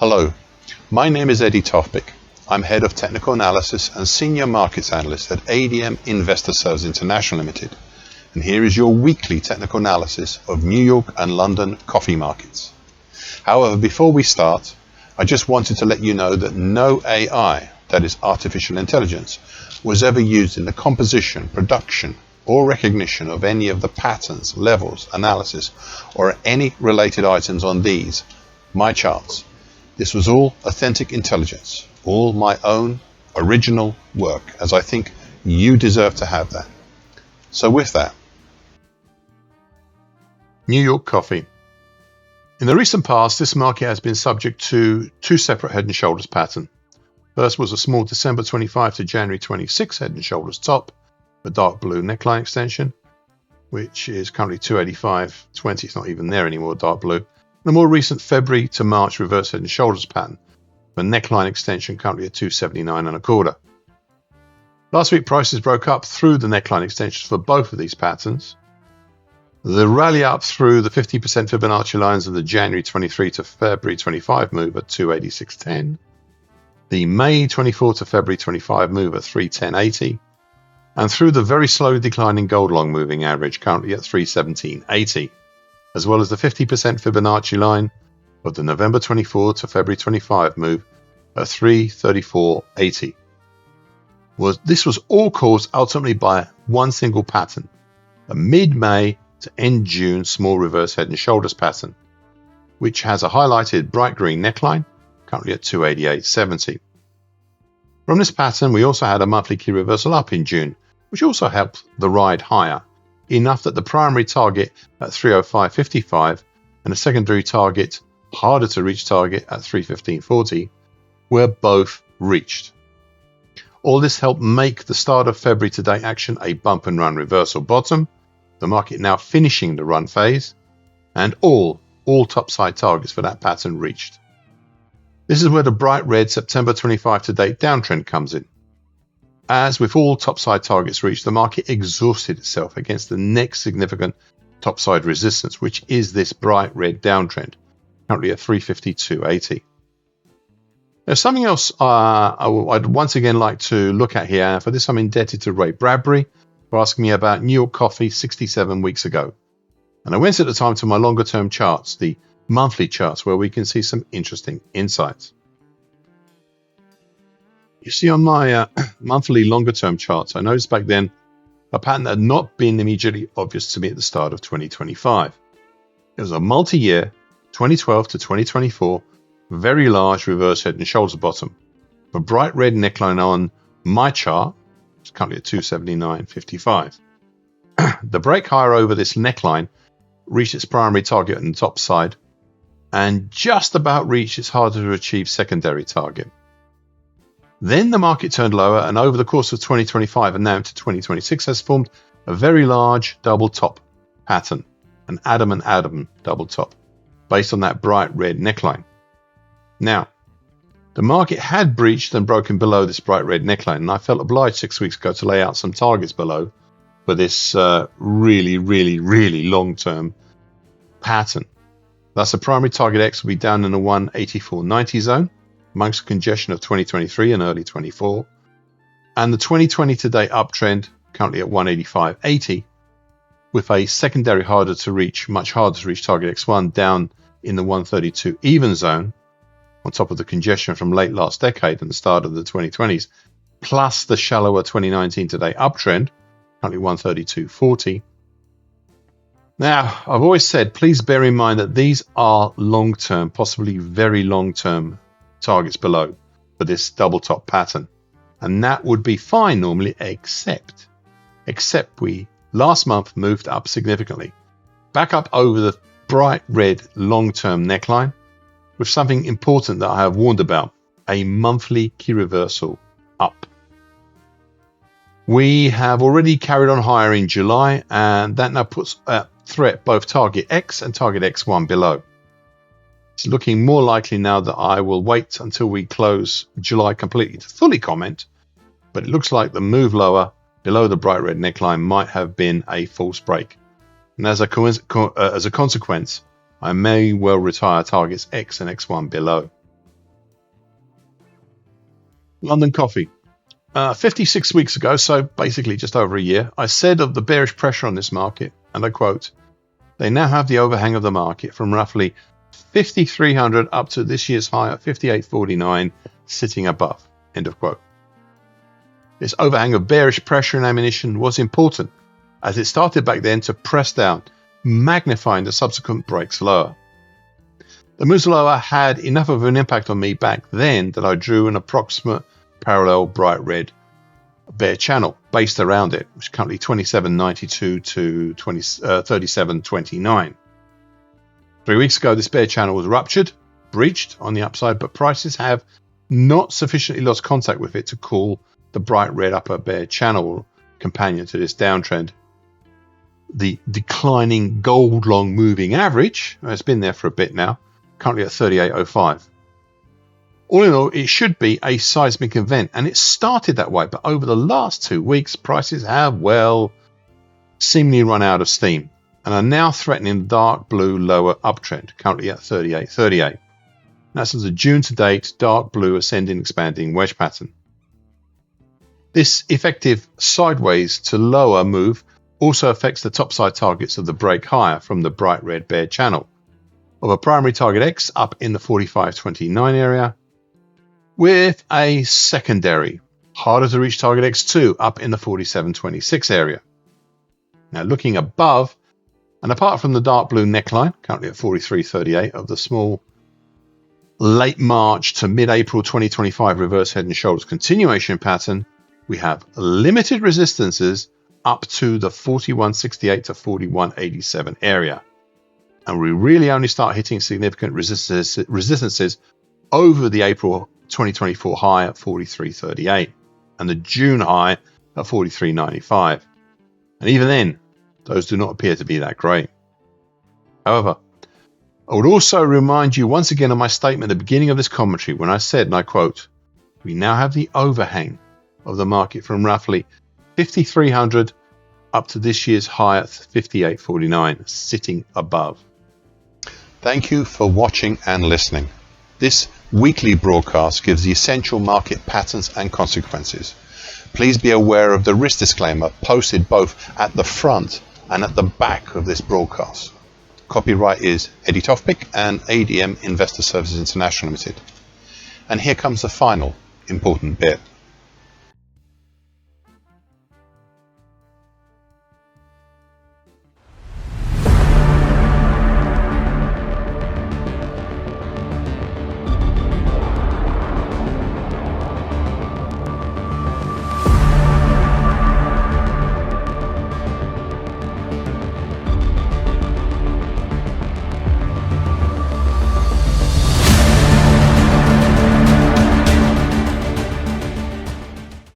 Hello, my name is Eddie Tofpik. I'm Head of Technical Analysis and Senior Markets Analyst at ADM Investor Services International Limited. And here is your weekly technical analysis of New York and London coffee markets. However, before we start, I just wanted to let you know that no AI, that is artificial intelligence, was ever used in the composition, production, or recognition of any of the patterns, levels, analysis, or any related items on these, my charts. This was all authentic intelligence, all my own original work, as I think you deserve to have that. So with that, New York coffee. In the recent past, this market has been subject to two separate head and shoulders pattern. First was a small December 25 to January 26 head and shoulders top, a dark blue neckline extension, which is currently 285.20. It's not even there anymore, dark blue. The more recent February to March reverse head and shoulders pattern, the neckline extension currently at 279.25. Last week prices broke up through the neckline extensions for both of these patterns. The rally up through the 50% Fibonacci lines of the January 23 to February 25 move at 286.10, the May 24 to February 25 move at 310.80, and through the very slowly declining gold long moving average currently at 317.80. As well as the 50% Fibonacci line of the November 24 to February 25 move at 334.80. This was all caused ultimately by one single pattern, a mid-May to end June small reverse head and shoulders pattern, which has a highlighted bright green neckline, currently at 288.70. From this pattern, we also had a monthly key reversal up in June, which also helped the ride higher, enough that the primary target at 305.55 and a secondary target, harder to reach target at 315.40, were both reached. All this helped make the start of February to date action a bump and run reversal bottom, the market now finishing the run phase, and all topside targets for that pattern reached. This is where the bright red September 25 to date downtrend comes in. As with all topside targets reached, the market exhausted itself against the next significant topside resistance, which is this bright red downtrend, currently at 352.80. There's something else I'd once again like to look at here. For this, I'm indebted to Ray Bradbury for asking me about New York coffee 67 weeks ago. And I went at the time to my longer term charts, the monthly charts, where we can see some interesting insights. You see on my monthly longer term charts, I noticed back then a pattern that had not been immediately obvious to me at the start of 2025. It was a multi-year, 2012 to 2024, very large reverse head and shoulders bottom. A bright red neckline on my chart, it's currently at 279.55. The break higher over this neckline reached its primary target on the top side and just about reached its harder to achieve secondary target. Then the market turned lower, and over the course of 2025 and now into 2026 has formed a very large double top pattern, an Adam and Adam double top, based on that bright red neckline. Now, the market had breached and broken below this bright red neckline, and I felt obliged 6 weeks ago to lay out some targets below for this really long-term pattern. Thus, the primary target X will be down in the 184.90 zone, amongst the congestion of 2023 and early 24, and the 2020 to date uptrend currently at 185.80, with a secondary much harder to reach target X1 down in the 132 even zone, on top of the congestion from late last decade and the start of the 2020s, plus the shallower 2019 to date uptrend, currently 132.40. Now, I've always said, please bear in mind that these are long-term, possibly very long-term targets below for this double top pattern, and that would be fine normally, except we last month moved up significantly, back up over the bright red long-term neckline with something important that I have warned about, a monthly key reversal up. We have already carried on higher in July, and that now puts at threat both target X and target X1 below. It's looking more likely now that I will wait until we close July completely to fully comment, but it looks like the move lower below the bright red neckline might have been a false break. And as a consequence, I may well retire targets X and X1 below. London coffee. 56 weeks ago, so basically just over a year, I said of the bearish pressure on this market, and I quote, "They now have the overhang of the market from roughly 5,300 up to this year's high at 58.49, sitting above." End of quote. This overhang of bearish pressure and ammunition was important, as it started back then to press down, magnifying the subsequent breaks lower. The moves lower had enough of an impact on me back then that I drew an approximate parallel bright red bear channel based around it, which is currently 27.92 to 37.29. 3 weeks ago, this bear channel was ruptured, breached on the upside, but prices have not sufficiently lost contact with it to call the bright red upper bear channel companion to this downtrend. The declining gold long moving average has been there for a bit now, currently at 38.05. All in all, it should be a seismic event, and it started that way, but over the last 2 weeks, prices have, well, seemingly run out of steam and are now threatening the dark blue lower uptrend, currently at 38.38. That's as a June to date dark blue ascending expanding wedge pattern. This effective sideways to lower move also affects the topside targets of the break higher from the bright red bear channel, of a primary target X up in the 45.29 area, with a secondary harder to reach target X2 up in the 47.26 area. Now looking above, and apart from the dark blue neckline, currently at 43.38, of the small late March to mid-April 2025 reverse head and shoulders continuation pattern, we have limited resistances up to the 41.68 to 41.87 area. And we really only start hitting significant resistances over the April 2024 high at 43.38 and the June high at 43.95. And even then, those do not appear to be that great. However, I would also remind you once again of my statement at the beginning of this commentary when I said, and I quote, "We now have the overhang of the market from roughly 5,300 up to this year's high at 58.49, sitting above." Thank you for watching and listening. This weekly broadcast gives the essential market patterns and consequences. Please be aware of the risk disclaimer posted both at the front and at the back of this broadcast. Copyright is Eddie Tofpik and ADM Investor Services International Limited. And here comes the final important bit.